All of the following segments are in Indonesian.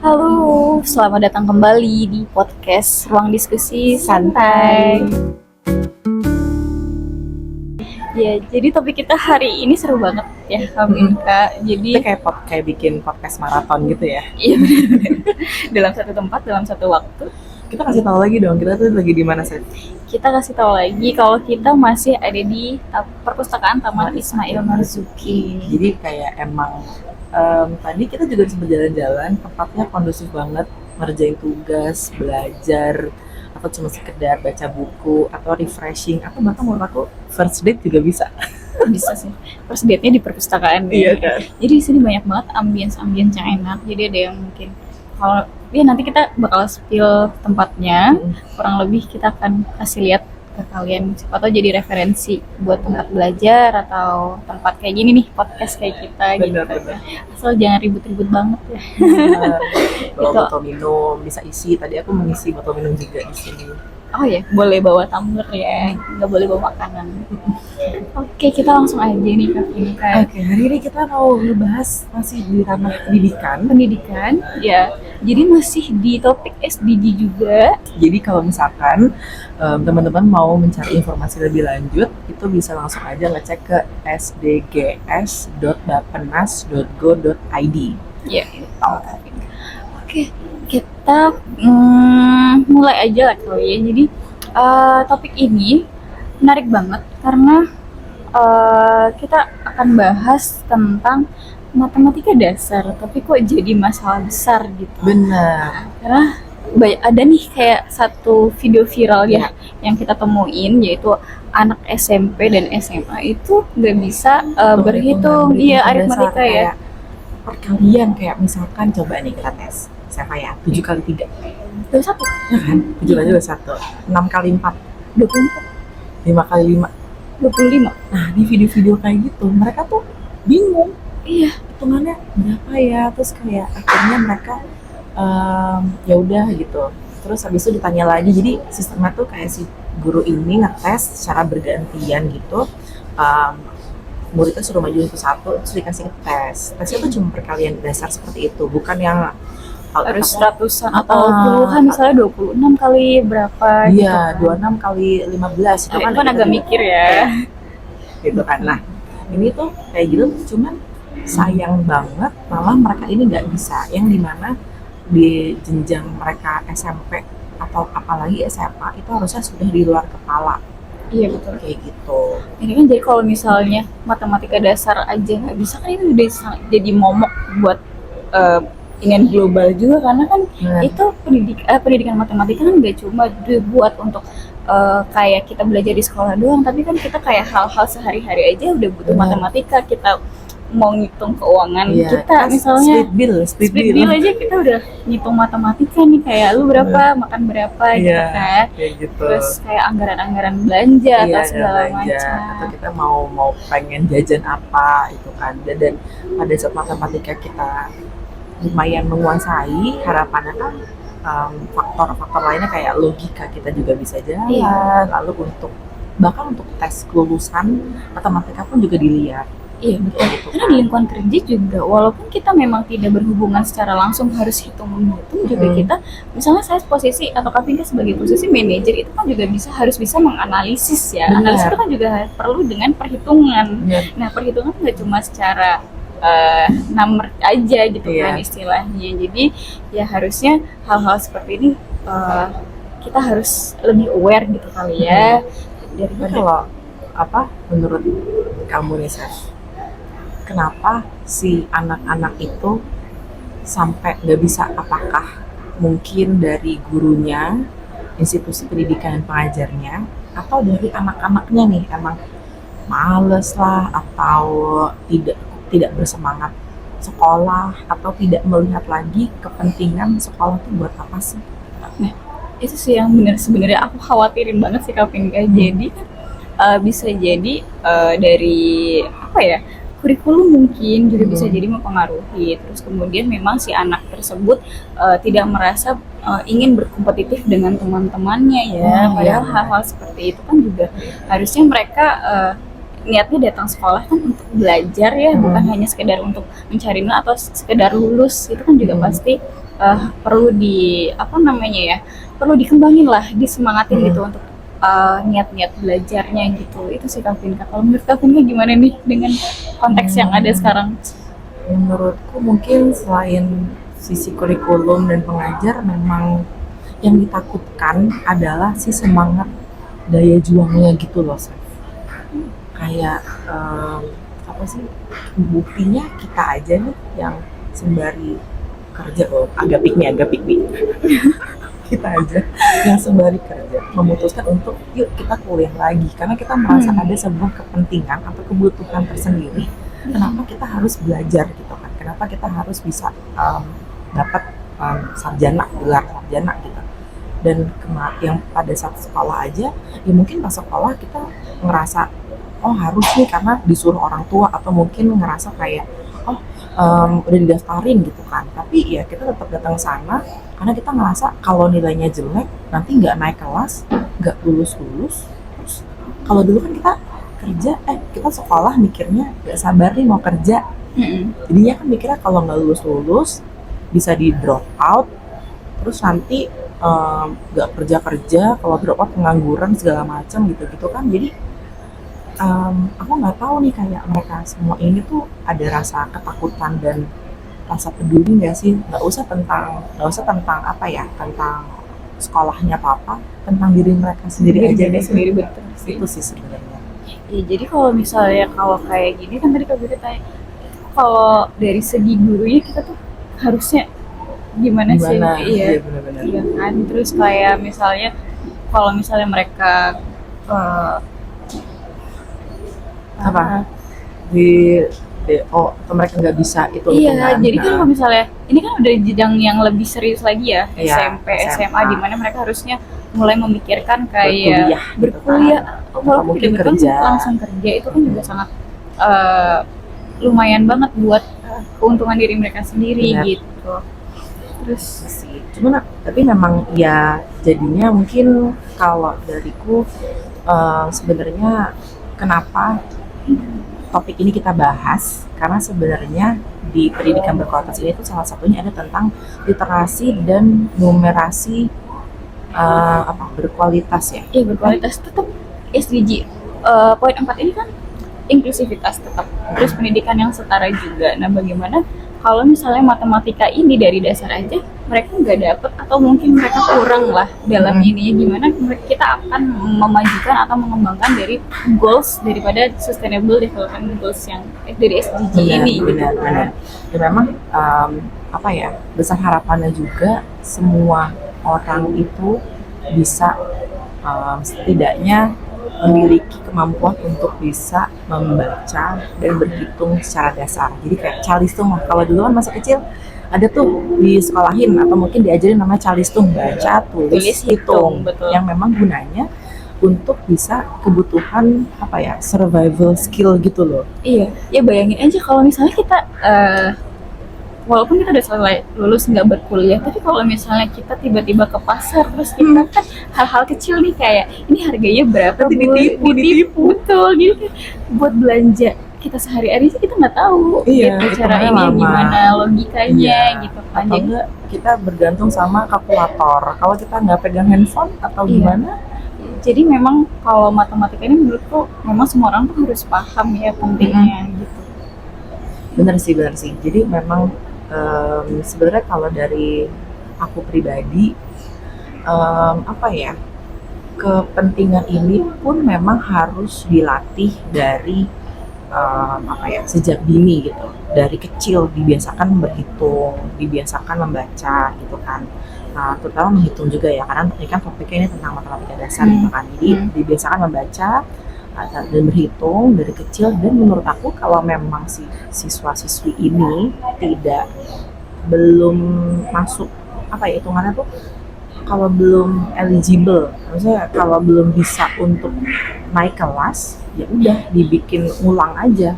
Halo, selamat datang kembali di podcast Ruang Diskusi Santai. Ya, jadi topik kita hari ini seru banget ya, Kak. Jadi Itu kayak bikin podcast maraton gitu ya. iya benar-benar dalam satu tempat, dalam satu waktu. Kita kasih tahu lagi dong, kita tuh lagi di mana sih? Kita kasih tahu lagi kalau kita masih ada di perpustakaan Taman Ismail Marzuki. Jadi kayak emang tadi kita juga sempat jalan-jalan, tempatnya kondusif banget, ngerjain tugas, belajar, atau cuma sekedar baca buku, atau refreshing, atau bahkan menurut aku first date juga bisa. Bisa sih. First date-nya di perpustakaan. Iya kan? Jadi di sini banyak banget ambience yang enak. Jadi ada yang mungkin kalau ya nanti kita bakal spill tempatnya. Kurang lebih kita akan kasih lihat ke kalian, siapa tahu jadi referensi buat tempat belajar atau tempat kayak gini nih, podcast kayak kita gitu. Benar. Asal jangan ribut-ribut banget ya. Bawa Itu. botol minum, bisa isi. Tadi aku mengisi botol minum juga di sini. Oh ya, boleh bawa tumbler ya, nggak boleh bawa makanan. Oke, kita langsung aja nih Kak Vinka. Oke, hari ini kita mau ngebahas masih di ranah pendidikan. Pendidikan, ya. Jadi masih di topik SDG juga. Jadi kalau misalkan teman-teman mau mencari informasi lebih lanjut, itu bisa langsung aja ngecek ke sdgs.bappenas.go.id. Ya, oke, kita mulai aja lah kali ya. Jadi topik ini menarik banget karena kita akan bahas tentang matematika dasar, tapi kok jadi masalah besar gitu. Benar. Karena ada nih kayak satu video viral ya yang kita temuin, yaitu anak SMP dan SMA itu nggak bisa berhitung, iya aritmatika ya. Perkalian kayak misalkan coba nih kita tes SMA ya, 7 kali 3 Terus satu, ya kan? 7 kali 21, 6 kali 4, 24, 5 kali 5. 25. Nah di video-video kayak gitu mereka tuh bingung Iya, hitungannya berapa ya, terus kayak akhirnya mereka ya udah gitu. Terus habis itu ditanya lagi, jadi sistemnya tuh kayak si guru ini ngetes secara bergantian gitu. Muridnya suruh maju satu, terus dikasih tes. Tesnya tuh cuma perkalian dasar seperti itu, bukan yang harus ratusan atau puluhan, misalnya 26 kali berapa gitu. Iya, 26 kali 15 Itu kan agak mikir ya. Gitu kan. Nah, ini tuh kayak gitu, cuman sayang banget malah mereka ini nggak bisa, yang dimana di jenjang mereka SMP atau apalagi SMA itu harusnya sudah di luar kepala. Iya betul. Kayak gitu. Ini kan jadi kalau misalnya matematika dasar aja nggak bisa, kan itu udah jadi momok buat ingin global juga, karena kan itu pendidikan matematika kan nggak cuma dibuat untuk kayak kita belajar di sekolah doang, tapi kan kita kayak hal-hal sehari-hari aja udah butuh matematika. Kita mau ngitung keuangan kita, misalnya split bill aja kita udah ngitung matematika nih, kayak lu berapa, makan berapa gitu kan. Gitu. Terus kayak anggaran-anggaran belanja atau segala macam. Atau kita mau pengen jajan apa itu kan. Dan pada saat matematika kita lumayan menguasai, harapannya kan faktor-faktor lainnya kayak logika kita juga bisa jalan. Lalu bahkan untuk tes kelulusan matematika pun juga dilihat. Iya betul. Gitu. Karena di lingkungan kerja juga, walaupun kita memang tidak berhubungan secara langsung harus hitung-hitung juga, kita misalnya saya posisi atau Kak Vinka sebagai posisi manajer, itu kan juga harus bisa menganalisis ya. Analisis itu kan juga perlu dengan perhitungan. Nah perhitungan nggak cuma secara number aja gitu kan istilahnya. Jadi ya harusnya hal-hal seperti ini kita harus lebih aware gitu kali ya. Daripada kalau menurut kamu nih Seth, kenapa si anak-anak itu sampai nggak bisa? Apakah mungkin dari gurunya, institusi pendidikan dan pengajarnya, atau dari anak-anaknya nih emang males lah, atau tidak bersemangat sekolah, atau tidak melihat lagi kepentingan sekolah itu buat apa sih? Nah, itu sih yang sebenarnya aku khawatirin banget sih Kak Vinka. Jadi bisa jadi dari kurikulum mungkin juga bisa jadi mempengaruhi. Terus kemudian memang si anak tersebut tidak merasa ingin berkompetitif dengan teman-temannya ya. Padahal hal-hal seperti itu kan juga harusnya mereka niatnya datang sekolah kan untuk belajar ya, bukan hanya sekedar untuk mencari nilai atau sekedar lulus. Itu kan juga pasti perlu di apa namanya ya, perlu dikembangin lah, disemangatin gitu untuk niat-niat belajarnya gitu. Itu sih Kak. Kalau menurut Kak gimana nih dengan konteks yang ada sekarang? Menurutku mungkin selain sisi kurikulum dan pengajar, memang yang ditakutkan adalah si semangat daya juangnya gitu loh, Saf. Kayak apa sih, buktinya kita aja nih yang sembari kerja, agak piknik kita aja yang sembari kerja memutuskan untuk yuk kita kuliah lagi karena kita merasa ada sebuah kepentingan atau kebutuhan tersendiri kenapa kita harus belajar gitu kan, kenapa kita harus bisa dapat sarjana, gelar sarjana gitu. Dan yang pada saat sekolah aja ya mungkin pas sekolah kita ngerasa oh harus nih karena disuruh orang tua, atau mungkin ngerasa kayak oh udah didaftarin gitu kan, tapi ya kita tetap datang ke sana karena kita ngerasa kalau nilainya jelek nanti nggak naik kelas, nggak lulus. Terus kalau dulu kan kita kerja, kita sekolah mikirnya nggak sabar nih mau kerja, jadinya kan mikirnya kalau nggak lulus bisa di drop out, terus nanti nggak kerja, kalau drop out pengangguran segala macam gitu kan. Jadi aku nggak tahu nih kayak mereka semua ini tuh ada rasa ketakutan dan rasa peduli nggak sih, nggak usah tentang apa ya, tentang sekolahnya apa, tentang diri mereka sendiri aja deh. Sendiri betul sih. Itu sih sebenarnya. Ya, jadi kalau misalnya kalau kayak gini kan tadi Kak Budi tanya, kalau dari segi gurunya kita tuh harusnya gimana sih? Iya, benar-benar. Iya kan. Terus kayak misalnya kalau misalnya mereka Apa? Atau mereka nggak bisa itu iya, jadi kan kalau misalnya ini kan udah jenjang yang lebih serius lagi ya, Iya, SMP, SMA, di mana mereka harusnya mulai memikirkan Berkuliah kayak gitu berkuliah, walaupun mungkin tidak kerja. langsung kerja, itu kan juga sangat lumayan banget buat keuntungan diri mereka sendiri. Benar. Gitu. Terus sih. Cuman tapi memang ya jadinya mungkin kalau dariku sebenarnya kenapa topik ini kita bahas karena sebenarnya di pendidikan berkualitas ini tuh salah satunya ada tentang literasi dan numerasi berkualitas ya. iya, berkualitas tetap SDG. Poin 4 ini kan inklusivitas tetap, terus pendidikan yang setara juga. Nah, bagaimana kalau misalnya matematika ini dari dasar aja mereka nggak dapet, atau mungkin mereka kurang lah dalam ininya, gimana kita akan memajukan atau mengembangkan dari goals daripada sustainable development goals yang dari SDG ini. Benar. Dan memang apa ya, besar harapannya juga semua orang itu bisa setidaknya memiliki kemampuan untuk bisa membaca dan berhitung secara dasar. Jadi kayak calistung lah. Kalau dulu kan masa kecil ada tuh di sekolahin atau mungkin diajarin namanya calistung, baca, tulis, hitung, betul. yang memang gunanya untuk bisa kebutuhan apa ya, survival skill gitu loh. Iya, ya bayangin aja kalau misalnya kita walaupun kita udah selesai lulus nggak berkuliah, tapi kalau misalnya kita tiba-tiba ke pasar terus kita kan hal-hal kecil nih kayak ini harganya berapa, Nanti ditipu. betul gitu, buat belanja kita sehari-hari sih kita nggak tahu Iya, gitu, cara hitungannya ini lama. gimana logikanya gitu kan. Atau Jadi enggak kita bergantung sama kalkulator kalau kita nggak pegang handphone atau Iya. gimana. jadi memang kalau matematika ini menurutku memang semua orang tuh harus paham ya pentingnya gitu. Bener sih. Jadi memang sebenarnya kalau dari aku pribadi apa ya, kepentingan ini pun memang harus dilatih dari apa ya, sejak dini gitu, dari kecil dibiasakan berhitung, dibiasakan membaca gitu kan. Nah, terutama menghitung juga ya, karena ini kan topiknya ini tentang matematika dasar gitu kan. Jadi dibiasakan membaca dan berhitung dari kecil. Dan menurut aku kalau memang si siswa-siswi ini belum masuk apa ya hitungannya tuh, kalau belum eligible, maksudnya kalau belum bisa untuk naik kelas, ya udah dibikin ulang aja.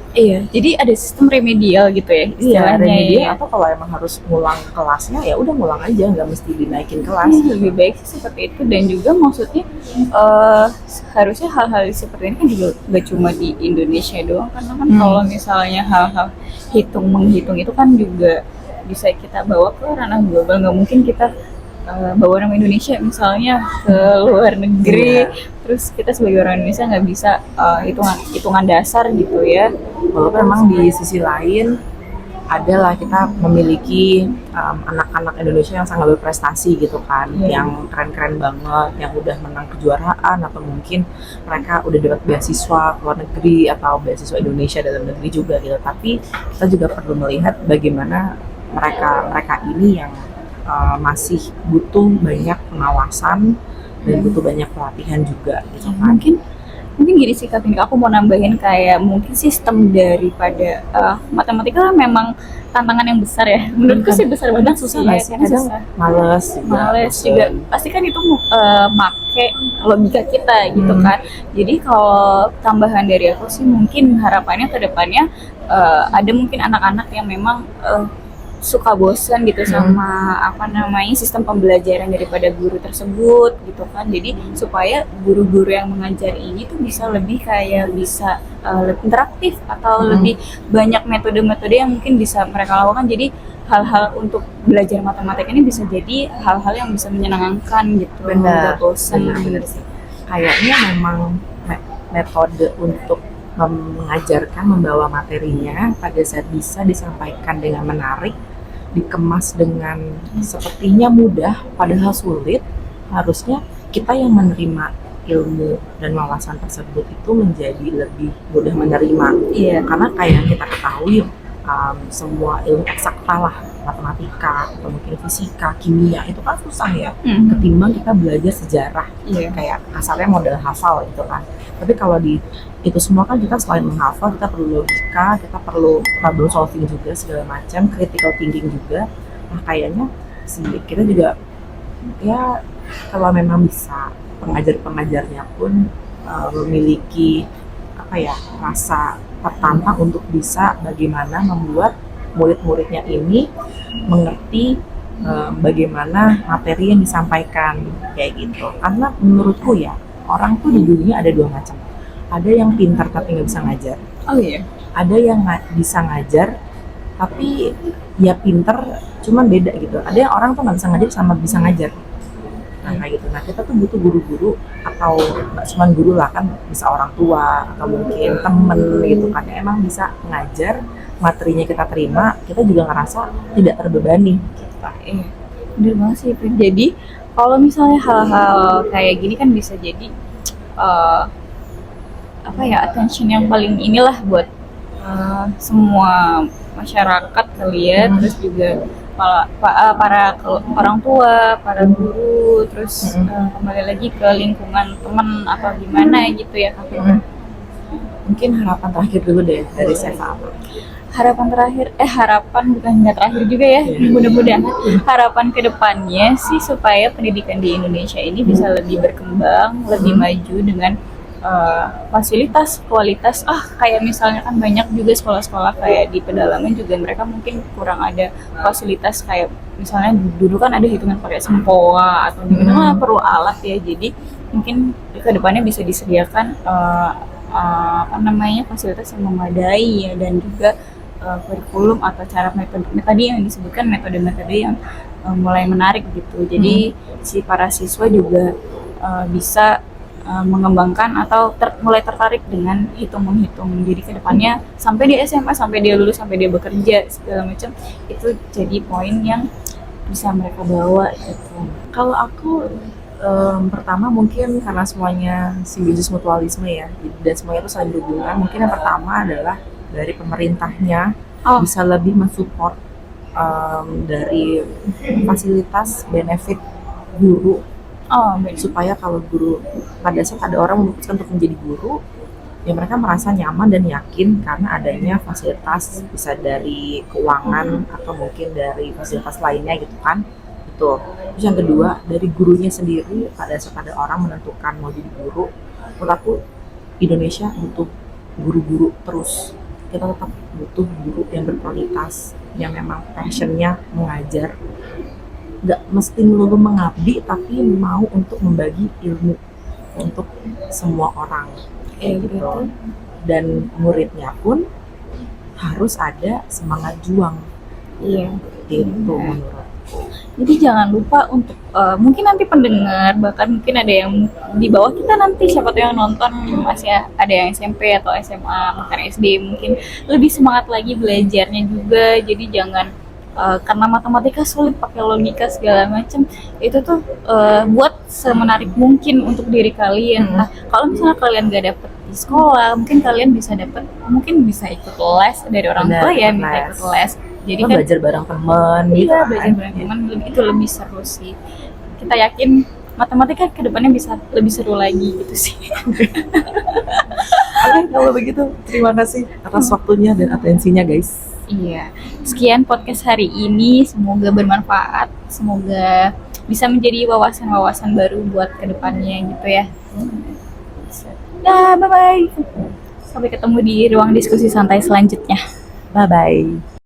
Iya, jadi ada sistem remedial gitu ya istilahnya. remedial, ya. atau kalau emang harus ngulang kelasnya ya udah ngulang aja, nggak mesti dinaikin kelas. Lebih baik sih seperti itu. Dan juga maksudnya harusnya hal-hal seperti ini kan juga gak cuma di Indonesia doang, karena kan kalau misalnya hal-hal menghitung itu kan juga bisa kita bawa ke ranah global. Nggak mungkin kita bawa nama Indonesia misalnya ke luar negeri, terus kita sebagai orang Indonesia nggak bisa hitungan dasar gitu ya. Walaupun memang di sisi lain adalah kita memiliki anak-anak Indonesia yang sangat berprestasi gitu kan, yang keren-keren banget, yang udah menang kejuaraan atau mungkin mereka udah dapat beasiswa ke luar negeri atau beasiswa Indonesia dalam negeri juga gitu. Tapi kita juga perlu melihat bagaimana mereka ini yang masih butuh banyak pengawasan dan butuh banyak pelatihan juga gitu kan. Mungkin gini sih Kak, aku mau nambahin kayak mungkin sistem daripada matematika memang tantangan yang besar ya. Menurutku sih besar banget, susah sih nggak sih? Kadang males juga. Pasti kan itu make logika kita gitu kan. Jadi kalau tambahan dari aku sih mungkin harapannya ke depannya ada mungkin anak-anak yang memang suka bosan gitu sama sistem pembelajaran daripada guru tersebut gitu kan. Jadi supaya guru-guru yang mengajar ini tuh bisa lebih lebih interaktif atau lebih banyak metode-metode yang mungkin bisa mereka lakukan. Jadi hal-hal untuk belajar matematika ini bisa jadi hal-hal yang bisa menyenangkan gitu. Benar. Nggak bosan. Benar sih. Kayaknya memang metode untuk mengajarkan, membawa materinya pada saat bisa disampaikan dengan menarik, dikemas dengan sepertinya mudah padahal sulit, harusnya kita yang menerima ilmu dan wawasan tersebut itu menjadi lebih mudah menerima. Karena kayak yang kita ketahui semua ilmu eksakta lah, matematika atau mungkin fisika, kimia itu kan susah ya, ketimbang kita belajar sejarah, kayak kasarnya modal hafal gitu kan. Tapi kalau di itu semua kan kita selain menghafal, kita perlu logika, kita perlu problem solving juga segala macam, critical thinking juga. Nah kayaknya sih kita juga ya kalau memang bisa pengajar-pengajarnya pun memiliki rasa tertantang untuk bisa bagaimana membuat murid-muridnya ini mengerti bagaimana materi yang disampaikan kayak gitu. Karena menurutku ya, orang tuh di dunia ada dua macam. Ada yang pintar tapi nggak bisa ngajar. Ada yang bisa ngajar tapi ya pintar cuman beda gitu. Ada yang orang tuh nggak bisa ngajar sama bisa ngajar. Nah kayak gitu. Nah kita tuh butuh guru-guru atau nggak cuma guru lah, kan bisa orang tua atau mungkin temen gitu kan, yang emang bisa ngajar, materinya kita terima, kita juga ngerasa tidak terbebani gitu. Bener banget sih. Jadi kalau misalnya hal-hal kayak gini kan bisa jadi attention yang paling inilah buat semua masyarakat kali ya, terus juga para orang tua, para guru, terus kembali lagi ke lingkungan teman atau gimana gitu ya Kak. Mungkin harapan terakhir dulu deh dari Seva apa? Harapan bukan nggak terakhir juga ya, mudah-mudahan harapan kedepannya sih supaya pendidikan di Indonesia ini bisa lebih berkembang, lebih maju dengan fasilitas, kualitas. Kayak misalnya kan banyak juga sekolah-sekolah kayak di pedalaman juga mereka mungkin kurang ada fasilitas, kayak misalnya dulu kan ada hitungan pakai sempoa atau gimana, perlu alat ya. Jadi mungkin kedepannya bisa disediakan fasilitas yang memadai ya, dan juga kurikulum atau cara metode yang disebutkan metode-metode yang mulai menarik gitu. Jadi si para siswa juga bisa mengembangkan atau mulai tertarik dengan hitung-menghitung. Jadi ke depannya sampai dia SMA, sampai dia lulus, sampai dia bekerja segala macam, itu jadi poin yang bisa mereka bawa gitu. Kalau aku pertama mungkin karena semuanya simbiosis mutualisme ya, dan semuanya itu saling berhubungan. Mungkin yang pertama adalah dari pemerintahnya bisa lebih mensupport dari fasilitas benefit guru. Supaya kalau guru, pada saat ada orang memutuskan untuk menjadi guru, ya mereka merasa nyaman dan yakin karena adanya fasilitas, bisa dari keuangan atau mungkin dari fasilitas lainnya gitu kan. Itu. Terus yang kedua, dari gurunya sendiri, pada saat ada orang menentukan mau jadi guru, menurut aku Indonesia butuh guru-guru terus. Kita tetap butuh guru yang berkualitas, yang memang passionnya mengajar, nggak mesti melulu mengabdi, tapi mau untuk membagi ilmu untuk semua orang gitu. Dan muridnya pun harus ada semangat juang. Itu Benar. menurut. Jadi jangan lupa untuk mungkin nanti pendengar, bahkan mungkin ada yang di bawah kita nanti, siapa tahu yang nonton masih ada yang SMP atau SMA, bahkan SD, mungkin lebih semangat lagi belajarnya juga. Jadi jangan karena matematika sulit pakai logika segala macam, itu tuh buat semenarik mungkin untuk diri kalian. Nah, kalau misalnya kalian gak dapet di sekolah, mungkin kalian bisa dapet, mungkin bisa ikut les dari orang Benar, tua ya, ikut minta les. ikut les. Jadi Kan kan belajar bareng temen gitu iya, kan. belajar bareng teman itu lebih seru sih. Kita yakin matematika kedepannya bisa lebih seru lagi gitu sih. Oke, kalau begitu terima kasih atas waktunya dan atensinya guys. Iya. Sekian podcast hari ini, semoga bermanfaat, semoga bisa menjadi wawasan-wawasan baru buat kedepannya gitu ya. Dah, bye bye. Sampai ketemu di ruang diskusi santai selanjutnya. Bye bye.